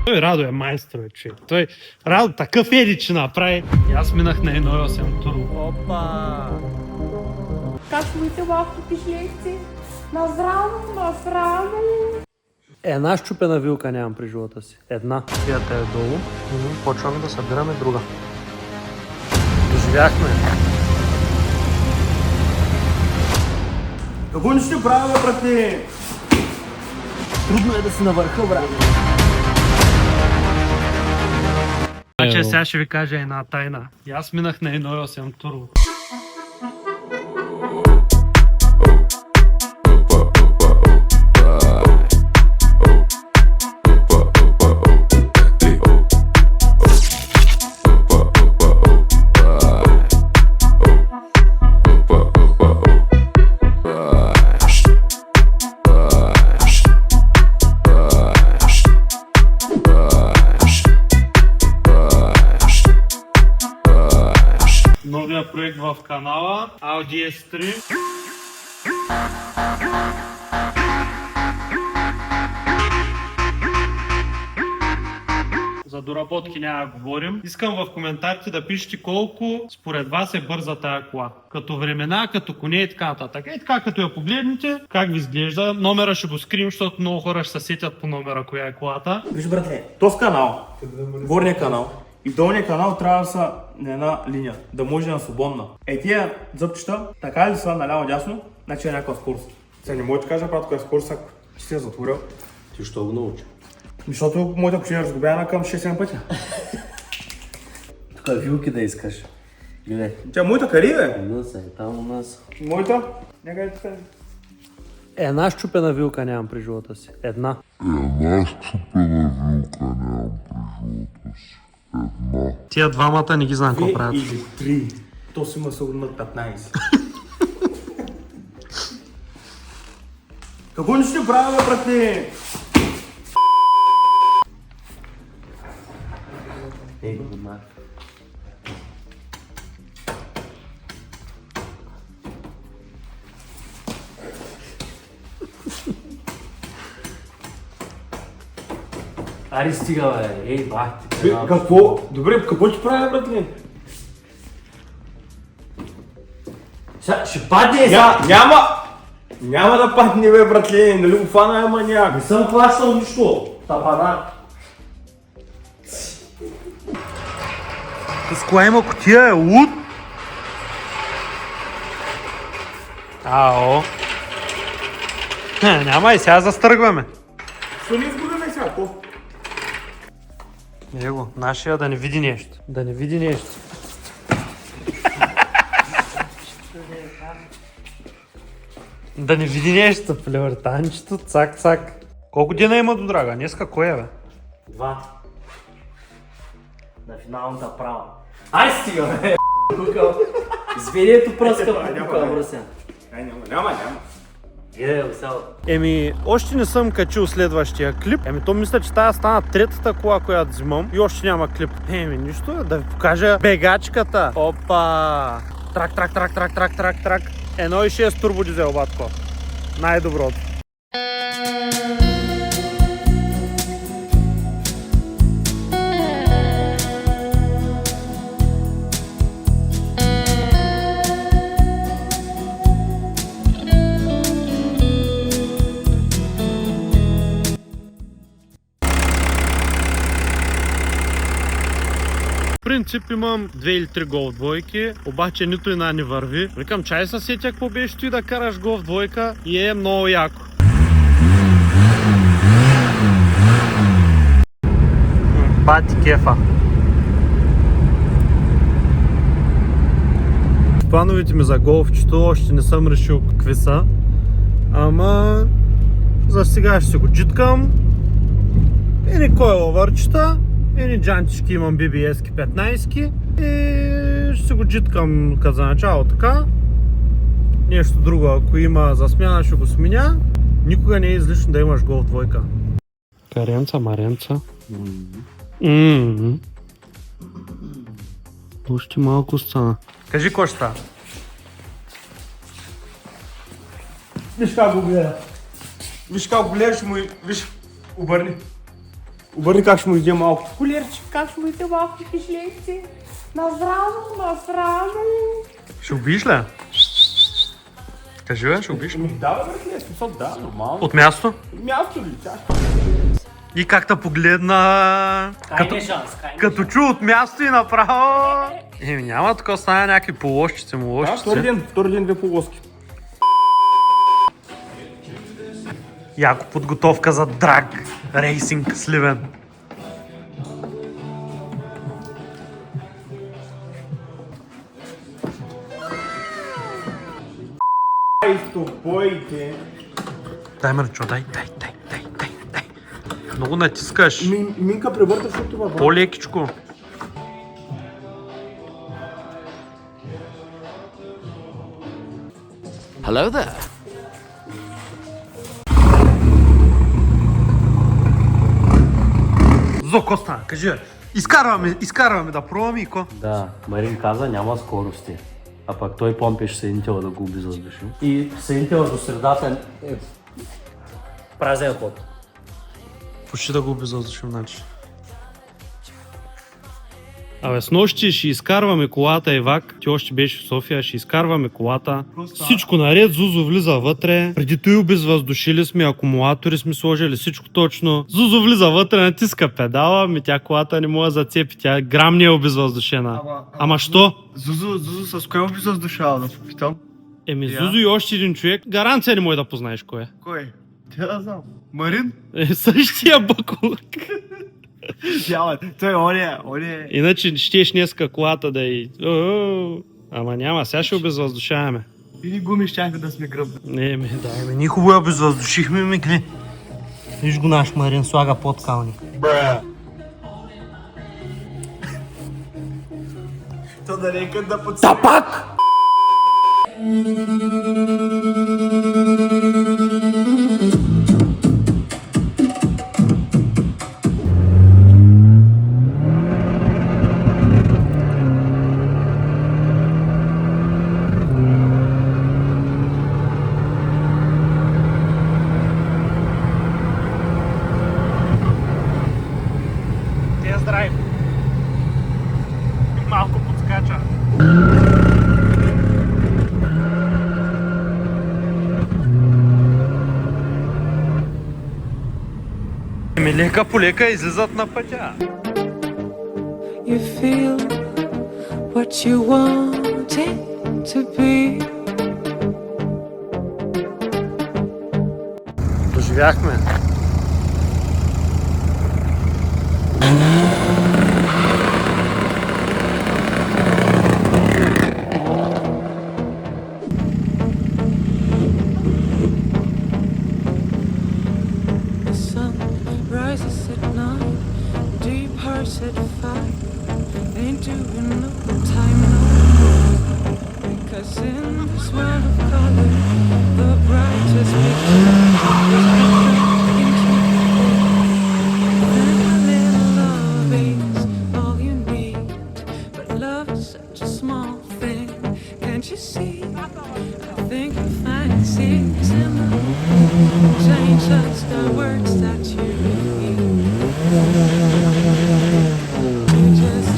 Той Радо е майстор, човек. Той Радо такъв едит ще направи. И аз минах на 1.8 турбо. Опа! Как своите лапки лекции? Насрано. Една щупена вилка нямам при живота си. Една. Кията е долу. Почваме да събираме друга. Доживяхме. Какво не ще правя, брате? Трудно е да си на върха, брат. Значи сега ще ви кажа една тайна. И аз минах на 1.8 турбо. Новия проект в канала Audi S3. За доработки няма да говорим. Искам в коментарите да пишете колко според вас е бърза тая кола. Като времена, като коне и така нататък. И така като я погледнете, как ви изглежда. Номера ще го скрием, защото много хора ще се сетят по номера коя е колата. Виж, братле, този канал, горния канал и долния канал трябва да са на една линия, да може да е свободна. Тия зъбчета, така ли са наляво-дясно, значи е някаква скорост. Сега не мога да кажа, брат, коя е скорост, ако ще се е затворил. Ти що го научи? Защото моята кушина разгубяна към 6-7 пътя. Тук вилки да искаш. Гледай. Тя моята кари, бе? Една са, там у нас. Моята? Някъде тук. Една щупена вилка нямам при живота си. Една. Една щупена вилка нямам при живота си. Една. Тия двамата не ги знам какво правят. Или 3. То си има сигурно над 15. Какво не ще правя, брате? Ей, го мах. Ари стига, бе. Ей, бах ти. Какво? Добре, какво ти правя, братле? Сега ще падне, Няма да падне, бе, братле, нали го фана е маняк. Не съм хващал нищо. Тапана. С коя има кутия е луд? Ао. Няма и сега застъргваме. Що не изгубяме сега, какво? Его, нашия да не види нещо. Да не види нещо. Да не види нещо. Плевъртанчето, цак-цак. Колко дена има до драга? Днеска кой е, бе? 2. На финалната права. Ай стига, бе! Изведието пръска по кука, бръсен. Няма. Еми, още не съм качил следващия клип. То мисля, че тая стана третата кола, която взимам и още няма клип. Нищо, да ви покажа бегачката. Опа! Трак. 1.6 турбодизел, батко. Най-доброто. В принцип имам 2 или 3 гол двойки, обаче нито една не върви. Викам, чай се сетя какво беше ти да караш гол двойка и е много яко. Бати кефа. Плановете ми за голфчето още не съм решил какви са, ама за сега ще си го джиткам. Едни койловърчета, едни джантички имам BBS-ки 15-ки и ще си го джиткам като за начало така. Нещо друго, ако има за смяна, ще го сменя. Никога не е излишно да имаш гол двойка. Каренца, маренца. Още малко стана. Кажи какво ще става? Виж как го гледа. Виж как го гледаш му и виж, обърни. Обърни как ще му издем малко. Колерче, как ще моите малко кишлейци? Наздраво, наздраво. Ще убиеш ли? Кажи, бе, ще убиеш ли? Да, бе, не, смисъл, да, нормално. От място? Място ли? Чак. И как те погледна... Крайния шанс, крайния Като чу от място и направо... Няма такова, стане някакви полощици, Да, молощици. втори ден 2 полоски. Яко подготовка за драг рейсинг Сливен. Ай, стопойте. Дай, Марчо, дай. Много натискаш. Минка превърта се това. По-лекичко. Hello there. Зоко стана, кажи. Изкарваме да пробваме и ко. Да, Марин каза няма скорости. А пак той помпеше съединителя да го обезвъздуши. И съединителя до средата е празен ход. Почти да го обезвъздушим, значи. Абе, с нощи ще изкарваме колата, Ивак, ти още беше в София, ще изкарваме колата. Всичко наред, Зузо влиза вътре. Преди той обезвъздушили сме, акумулатори сме сложили, всичко точно. Зузо влиза вътре, натиска педала, тя колата не може да зацепи, тя грам не е обезвъздушена. Ама що? Зузо, с кой обезвъздушава да попитам? Зузо и още един човек, гаранция не може да познаеш кой е. Кой? Тя да знам. Марин? Същия бакулък. Тя, той оня. Иначе щеш днеска колата да и... Ама няма, сега ще обезвъздушаваме. Или гуми щяха да сме гръбна. Ние хубаво я обезвъздушихме, мигли. Виж го наш Марин, слага подкалник. То да нека да подсъ... Тапак! Тест драйв. Малко подскача. Лека по лека излизат на пътя. You feel what you want it to be. Доживяхме. The sun rises at 9, deep hearts at 5. Ain't doing no time no more. Because in this world of color, the brightest picture is reflected into then a little love is all you need. But love is such a small thing, can't you see? I think you fancy in the change just the words that you need. You just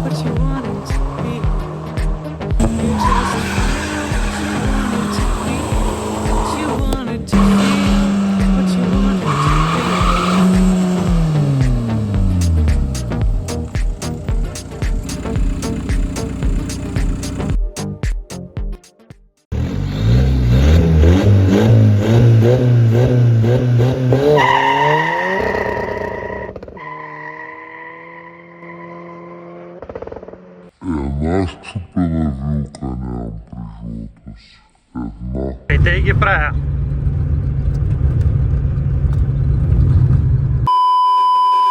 what you wanted to be. You just what you wanted to be. What you wanted to Една счупена вилка нямам при живота си. Една. Те и ги правя.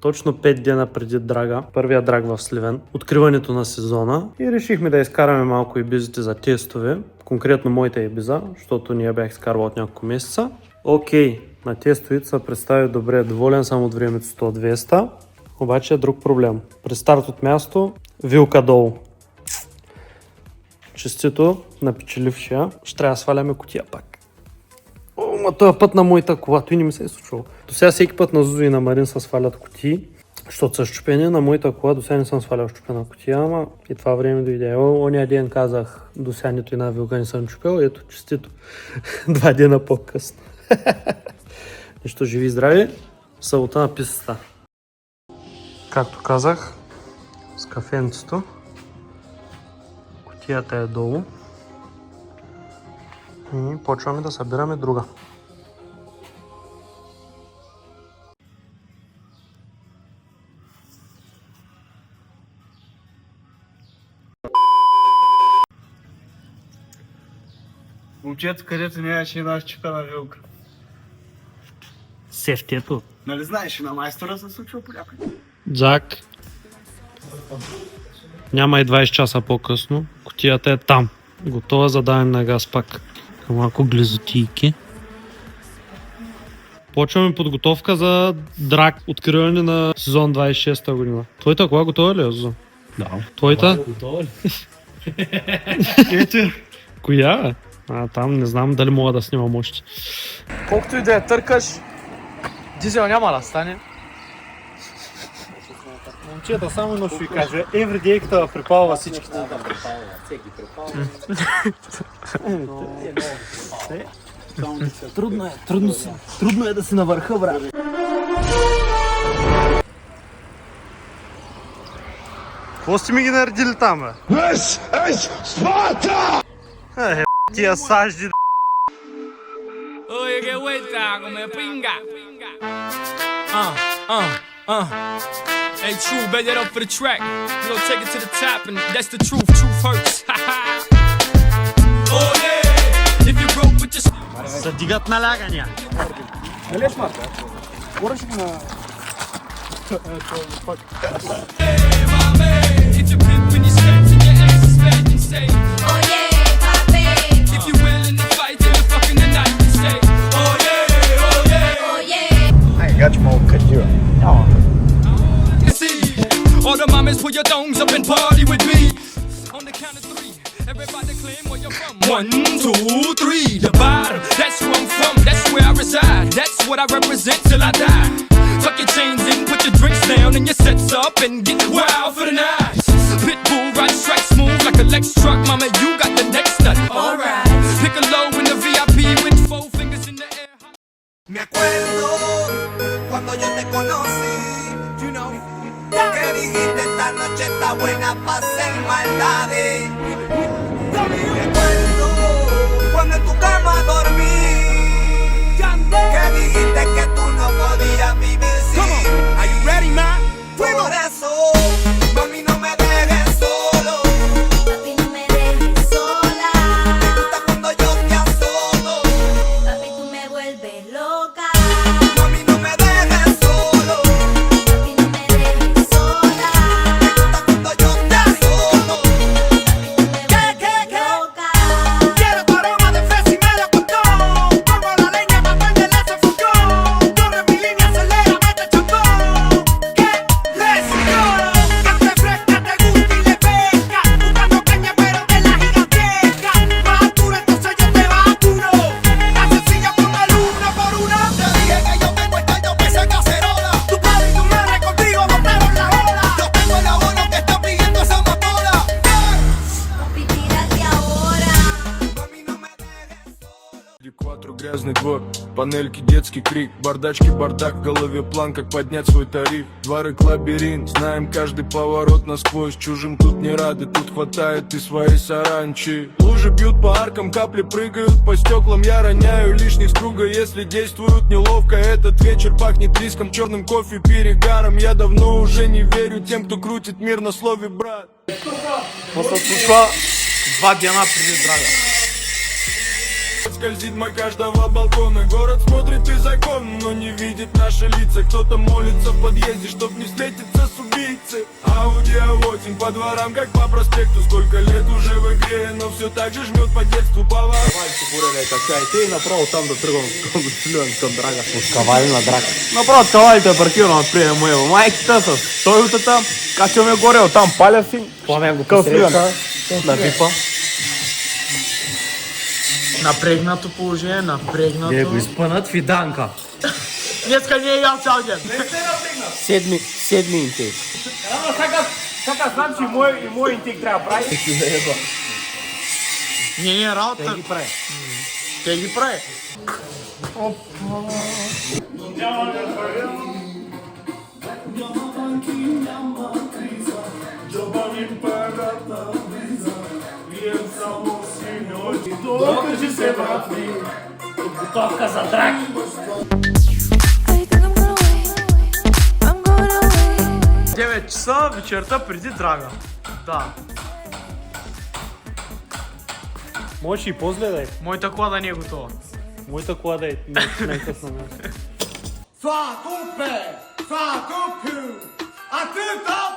Точно 5 дена преди драга, първия драг в Сливен, откриването на сезона и решихме да изкараме малко ибизите за тестове, конкретно моите ибиза, защото ние бях изкарвал от няколко месеца. Окей, на тестовите се представи добре, доволен съм от времето 100-200, обаче е друг проблем. При старт от място, вилка долу. Честито на печелившия, ще трябва да сваляме кутия пак. Ама този път на моята кола, той не ми се е случвало. До сега всеки път на Зузо и на Марин са свалят кутии, защото са щупени. На моята кола до сега не съм свалял щупена кутия, ама и това време дойде. Оня ден казах, до сега нито една вилка не съм чупил, ето честито. 2 дена по-късно. Нищо, живи и здрави, събота на писата. Както казах, с кафенцето, кутията е долу и почваме да събираме друга. Момчето, където нямаше една щупена вилка. Сефтието. Нали знаеш, на майстора се случва по някой. Джак. Няма и 20 часа по-късно. Кутията е там. Готова за даване на газ пак. Малко глизотийки. Почваме подготовка за драк. Откриване на сезон 26-та година. Твоята кола готова ли е, Зузо? Да. Твоята? Готова ли? Ето. Коя? Там не знам дали мога да снимам още. Колкото и да я търкаш, дизел няма да стане. Момчета, само едно ще ви кажа. Everyday-ката припалва всичките. Трудно е да си на върха, брат. Какво сте ми ги наредили там, бе? Спарта! Тия сажди. Oye, qué vuelta, come pinga. Hey, true, bet that up for the track. We gon' take it to the top, and that's the truth. Truth hurts. Oh yeah, if you broke with your. Се дигат налягания. If you pimp when you step to your ass is fat, then say, oh yeah, papi. If you willing to fight till the fucking the night, then say, oh yeah, oh yeah, oh yeah. Ай, гач малко кадива. See, all the mamas put your thongs up and party with me. On the count of 3, everybody claim where you're from. 1, 2, 3, the bottom. That's where I'm from. That's where I reside. That's what I represent till I die. Tuck your chains in, put your drinks down, and your sets up and get wild for the night. Pitbull ride strike smooth like a Lex truck, mama. You got the next nut. Alright. Pick a low in the VIP with 4 fingers in the air. Me acuerdo cuando yo te conocí, you know, que dijiste esta noche está buena pa' hacer maldades. Me acuerdo cuando en tu cama dormí, que dijiste que tú no podías vivir sin. Are you ready, man? Por eso, mami, no me dejes solo. Papi, no me dejes sola. Me gusta cuando yo te asomo. Papi, tú me vuelves loca. Mami, no me dejes solo. Papi, no me dejes sola. Me gusta cuando yo te asomo. Papi, tú me vuelves loca. Quiero tu aroma de fresa y melocotón. Pongo la leña pa' prenderle ese fogón. Corre mi línea, acelera, mete chambón. Que recibió, que te fresca, te gusta y le pesca. Buscando caña pero de la gigantesca. Más duro, entonces yo te vacuro. La sencilla pongo el 1 por 1. Te dije que yo tengo esta, yo que sea cacerola. Tu padre y tu madre contigo montaron la ola. Yo tengo el abono que está pidiendo esa motora. Papi, tírate ahora. Mami, no me dejes solo. Кватро, грязный двор, панельки, детский крик, бардачки, бардак, в голове план, как поднять свой тариф. Дворы, лабиринт, знаем каждый поворот насквозь, чужим тут не рады, тут хватает и своей саранчи. Лужи бьют по аркам, капли прыгают по стеклам, я роняю лишних с круга, если действуют неловко. Этот вечер пахнет риском, черным кофе, перегаром. Я давно уже не верю тем, кто крутит мир на слове брат. Какво се случва 2 дена преди драга? Скользит мой каждого балкона. Город смотрит и закон, но не видит наши лица. Кто-то молится в подъезде, чтоб не встретиться с убийцей. Ауди А8 по дворам, как по проспекту. Сколько лет уже в игре, но все так же жмет по детству поворот. Давайте бурele какая-то и направо там да тръгвам към драга. Кавали на драк. Направо от кавалите е паркирано отпред моего. Майката с Тойотата, качваме горе, оттам паля си. Пламен го Къв посреща на на випа. Напрегнато положение, напрегнато. Него изпънат фиданка. Днеска не е ял цял ден. Седми интейк. Така знам, че и мой интик трябва да прави. Не е работа. Те ги прави. Те ги прави. Готовка за драк. I think I'm gonna wait. I'm gonna wait. 9 часа вечерта преди драга. Да. Може и по-зле да е. Моята кола да не е готова. Моята кола да е най-късна място. Sois ton père, sois ton cul, à tout temps,